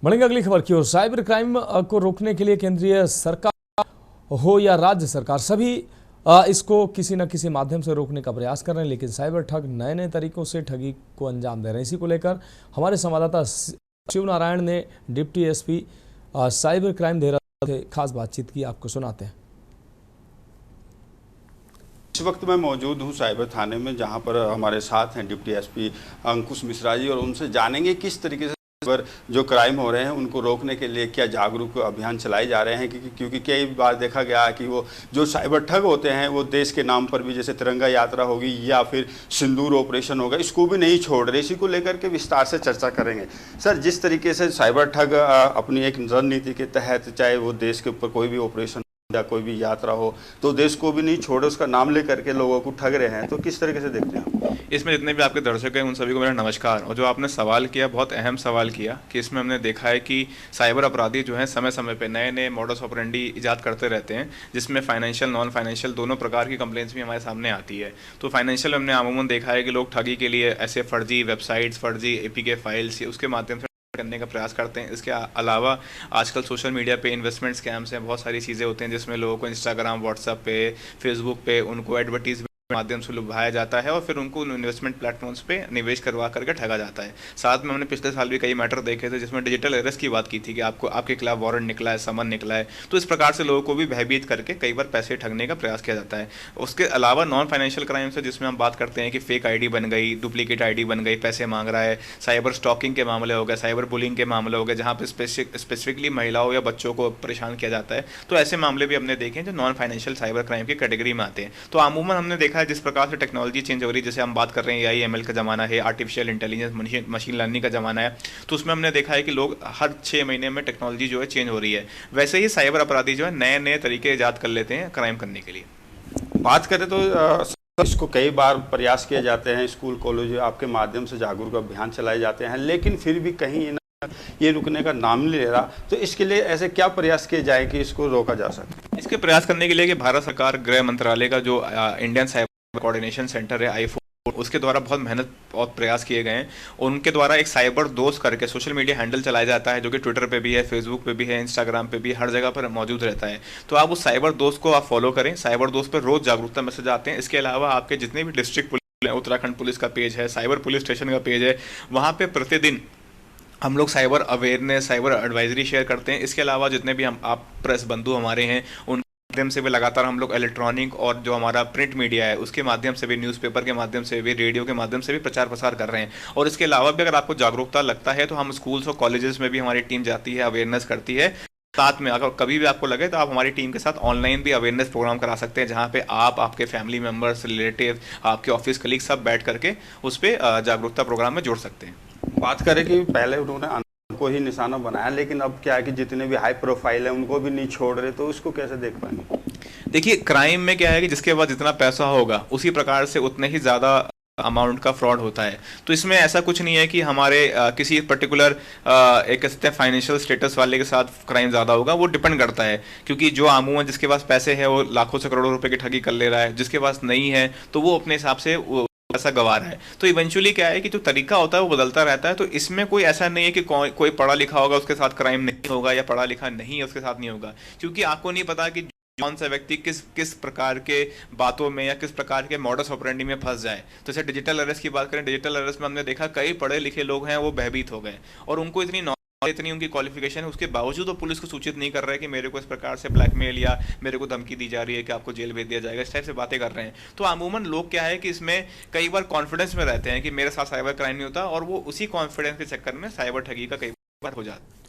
बढ़ेंगे अगली खबर की ओर। साइबर क्राइम को रोकने के लिए केंद्रीय सरकार हो या राज्य सरकार, सभी इसको किसी न किसी माध्यम से रोकने का प्रयास कर रहे हैं, लेकिन साइबर ठग नए नए तरीकों से ठगी को अंजाम दे रहे हैं। इसी को लेकर हमारे संवाददाता शिव नारायण ने deputy SP cyber crime Dehradun से खास बातचीत की, आपको सुनाते हैं। इस वक्त मैं मौजूद हूं साइबर थाने में, जहां पर हमारे साथ हैं डिप्टी एसपी अंकुश मिश्रा जी, और उनसे जानेंगे किस तरीके से जो क्राइम हो रहे हैं उनको रोकने के लिए क्या जागरूक अभियान चलाए जा रहे हैं। क्योंकि कई बार देखा गया है कि वो जो साइबर ठग होते हैं वो देश के नाम पर भी, जैसे तिरंगा यात्रा होगी या फिर सिंदूर ऑपरेशन होगा, इसको भी नहीं छोड़ रहे। इसी को लेकर के विस्तार से चर्चा करेंगे। सर, जिस तरीके से साइबर ठग अपनी एक रणनीति के तहत, चाहे वो देश के ऊपर कोई भी ऑपरेशन या कोई भी यात्रा हो, तो देश को भी नहीं छोड़े, उसका नाम लेकर के लोगों को ठग रहे हैं, तो किस तरीके से देखते हैं? इसमें जितने भी आपके दर्शक हैं उन सभी को मेरा नमस्कार। और जो आपने सवाल किया, बहुत अहम सवाल किया कि इसमें हमने देखा है कि साइबर अपराधी जो हैं समय समय पे नए नए मॉडस ऑपरेंडी ईजाद करते रहते हैं, जिसमें फाइनेंशियल नॉन फाइनेंशियल दोनों प्रकार की कंप्लेंट्स भी हमारे सामने आती है। तो फाइनेंशियल हमने अमूमन देखा है कि लोग ठगी के लिए ऐसे फर्जी वेबसाइट्स, फर्जी APK फाइल्स उसके माध्यम से करने का प्रयास करते हैं। इसके अलावा आजकल सोशल मीडिया पे इन्वेस्टमेंट स्कैम्स हैं, बहुत सारी चीज़ें होती हैं जिसमें लोगों को इंस्टाग्राम, व्हाट्सएप पे, फेसबुक पे उनको एडवर्टीजमेंट माध्यम से लुभाया जाता है और फिर उनको इन्वेस्टमेंट प्लेटफॉर्म्स पे निवेश करवा करके ठगा जाता है। साथ में हमने पिछले साल भी कई मैटर देखे थे जिसमें डिजिटल अरेस्ट की बात की थी कि आपके खिलाफ वारंट निकला है, समन निकला है। तो इस प्रकार से लोगों को भी भयभीत करके कई बार पैसे ठगने का प्रयास किया जाता है। उसके अलावा नॉन फाइनेंशियल क्राइम से जिसमें हम बात करते हैं कि फेक ID बन गई, डुप्लीकेट ID बन गई, पैसे मांग रहा है, साइबर स्टॉकिंग के मामले हो गए, साइबर बुलिंग के मामले हो गए, जहाँ पर स्पेसिफिकली महिलाओं या बच्चों को परेशान किया जाता है। तो ऐसे मामले भी हमने देखे हैं जो नॉन फाइनेंशियल साइबर क्राइम की कैटेगरी में आते हैं। तो अमूमन हमने देखा है जिस प्रकार से टेक्नोलॉजी चेंज हो रही है, जैसे हम बात कर रहे हैं AI ML का ज़माना है, आर्टिफिशियल इंटेलिजेंस, मशीन लर्निंग का ज़माना है, तो उसमें हमने देखा है कि लोग हर 6 महीने में टेक्नोलॉजी जो है चेंज हो रही है। वैसे ही साइबर अपराधी जो है नए नए तरीके ईजाद कर लेते हैं क्राइम करने के लिए। बात करें तो इसको कई बार प्रयास किए जाते हैं, स्कूल कॉलेज आपके माध्यम से जागरूक अभियान चलाए जाते हैं, लेकिन फिर भी कहीं ये रुकने का नाम नहीं ले रहा। तो इसके लिए ऐसे क्या प्रयास किए जाए कि इसको रोका जा सके? इसके प्रयास करने के लिए कि भारत सरकार गृह मंत्रालय का जो इंडियन साइबर कोऑर्डिनेशन सेंटर है I4, उसके द्वारा बहुत मेहनत और प्रयास किए गए हैं। उनके द्वारा एक साइबर दोस्त करके सोशल मीडिया हैंडल चलाया जाता है, जो कि ट्विटर पे भी है, फेसबुक पे भी है, इंस्टाग्राम पे भी, हर जगह पर मौजूद रहता है। तो आप उस साइबर दोस्त को आप फॉलो करें। साइबर दोस्त पर रोज जागरूकता मैसेज आते हैं। इसके अलावा आपके जितने भी डिस्ट्रिक्ट पुलिस, उत्तराखंड पुलिस का पेज है, साइबर पुलिस स्टेशन का पेज है, वहाँ पे प्रतिदिन हम लोग cyber awareness, cyber advisory share करते हैं। इसके अलावा जितने भी आप प्रेस बंधु हमारे हैं उन माध्यम से भी लगातार हम लोग इलेक्ट्रॉनिक और जो हमारा प्रिंट मीडिया है उसके माध्यम से भी, न्यूज़पेपर के माध्यम से भी, रेडियो के माध्यम से भी प्रचार प्रसार कर रहे हैं। और इसके अलावा भी अगर आपको जागरूकता लगता है तो हम स्कूल्स और कॉलेजेस में भी हमारी टीम जाती है, अवेयरनेस करती है। साथ में अगर कभी भी आपको लगे तो आप हमारी टीम के साथ ऑनलाइन भी अवेयरनेस प्रोग्राम करा सकते हैं, जहाँ पे आप, आपके फैमिली मेम्बर्स, रिलेटिव, आपके ऑफिस कलीग सब बैठ करके उस पर जागरूकता प्रोग्राम में जोड़ सकते हैं। बात करें कि पहले उन्होंने को ही निशाना बनाया, लेकिन अब क्या है कि जितने भी हाई प्रोफाइल है उनको भी नहीं छोड़ रहे, तो उसको कैसे देख पाएंगे? देखिए, क्राइम में क्या है कि जिसके पास जितना पैसा होगा उसी प्रकार से उतने ही ज़्यादा अमाउंट का फ्रॉड होता है। तो इसमें ऐसा कुछ नहीं है कि हमारे किसी पर्टिकुलर एक कहते हैं फाइनेंशियल स्टेटस वाले के साथ क्राइम ज़्यादा होगा। वो डिपेंड करता है, क्योंकि जो अमूमन जिसके पास पैसे है वो लाखों से करोड़ों रुपए की ठगी कर ले रहा है, जिसके पास नहीं है तो वो अपने हिसाब से ऐसा गवार है। तो इवेंचुअली क्या है कि जो तरीका होता है वो बदलता रहता है। तो इसमें कोई ऐसा नहीं है कि कोई पढ़ा लिखा होगा उसके साथ क्राइम नहीं होगा या पढ़ा लिखा नहीं है उसके साथ नहीं होगा, क्योंकि आपको नहीं पता कि कौन सा व्यक्ति किस प्रकार के बातों में या किस प्रकार के मॉडस ऑपरेंडी में फंस जाए। तो जैसे डिजिटल अरेस्ट की बात करें, डिजिटल अरेस्ट में हमने देखा कई पढ़े लिखे लोग हैं वो भयभीत हो गए और उनको इतनी उनकी क्वालिफिकेशन है, उसके बावजूद वो पुलिस को सूचित नहीं कर रहे कि मेरे को इस प्रकार से ब्लैकमेल या मेरे को धमकी दी जा रही है कि आपको जेल भेज दिया जाएगा, इस टाइप से बातें कर रहे हैं। तो अमूमन लोग क्या है कि इसमें कई बार कॉन्फिडेंस में रहते हैं कि मेरे साथ साइबर क्राइम नहीं होता, और वो उसी कॉन्फिडेंस के चक्कर में साइबर ठगी का कई बार हो जाता है।